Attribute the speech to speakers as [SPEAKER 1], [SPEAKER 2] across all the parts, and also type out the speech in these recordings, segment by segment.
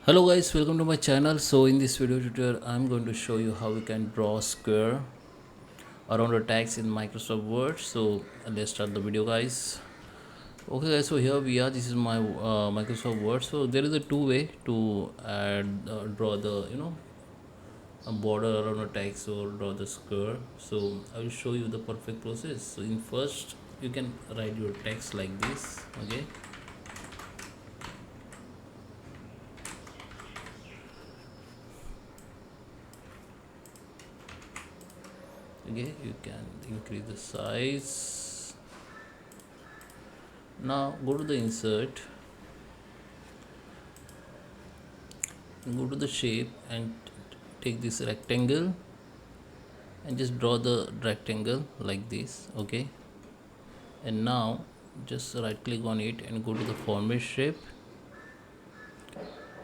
[SPEAKER 1] Hello guys, welcome to my channel. So in this video tutorial I'm going to show you how we can draw square around a text in Microsoft Word. So let's start the video guys. Okay guys, so here we are. This is my Microsoft Word. So there is a two way to add draw the a border around a text or draw the square. So I will show you the perfect process. So in first you can write your text like this. Okay, you can increase the size. Now go to the insert, go to the shape and take this rectangle and just draw the rectangle like this. Okay, and now just right click on it and go to the format shape.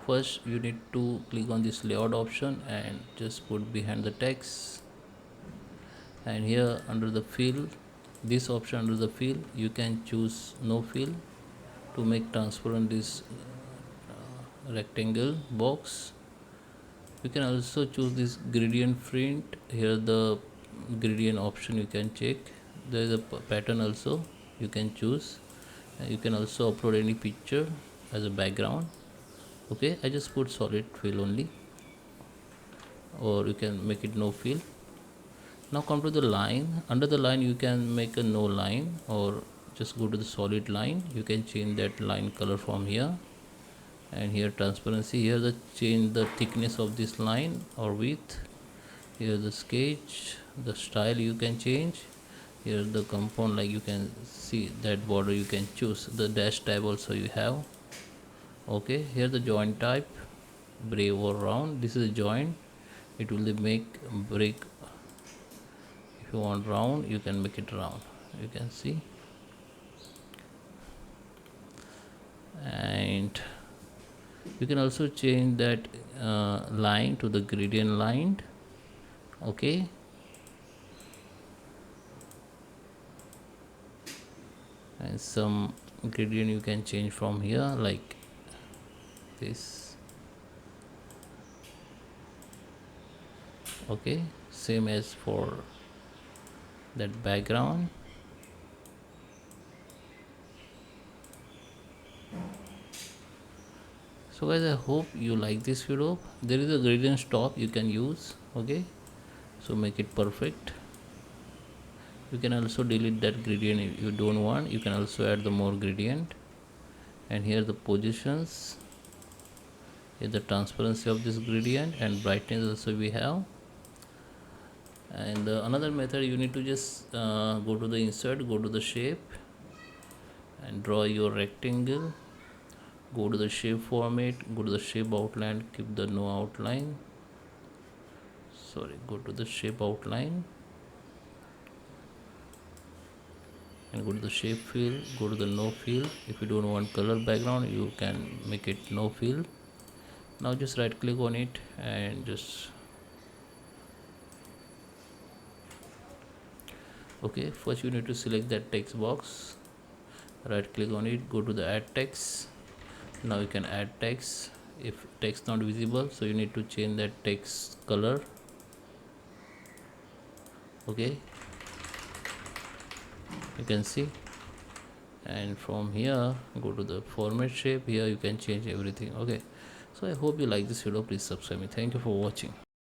[SPEAKER 1] First you need to click on this layout option and just put behind the text, and here under the fill, this option under the fill, you can choose no fill to make transparent this rectangle box. You can also choose this gradient print. Here the gradient option you can check. There is a pattern also you can choose. You can also upload any picture as a background. Okay, I just put solid fill only, or you can make it no fill. Now come to the line. Under the line you can make a no line, or just go to the solid line. You can change that line color from here, and here transparency. Here the change the thickness of this line or width. Here the sketch, the style you can change. Here the compound, like you can see that border you can choose. The dash type also you have. Okay, here the joint type, brave or round. This is a joint. It will make break. If you want round, you can make it round. You can see, and you can also change that line to the gradient line. Okay, and some gradient you can change from here like this. Okay, same as for that background. So guys, I hope you like this video. There is a gradient stop you can use. Okay, so make it perfect. You can also delete that gradient if you don't want. You can also add the more gradient, and here the positions, here the transparency of this gradient, and brightness also we have. And another method, you need to just go to the insert, go to the shape and draw your rectangle. Go to the shape format, go to the shape outline, keep the no outline. Sorry, go to the shape outline and go to the shape fill, go to the no fill. If you don't want color background, you can make it no fill. Now just right click on it and just okay, first you need to select that text box, right click on it, go to the add text. Now you can add text. If text not visible, so you need to change that text color. Okay, you can see, and from here go to the format shape. Here you can change everything. Okay, so I hope you like this video. Please subscribe me. Thank you for watching.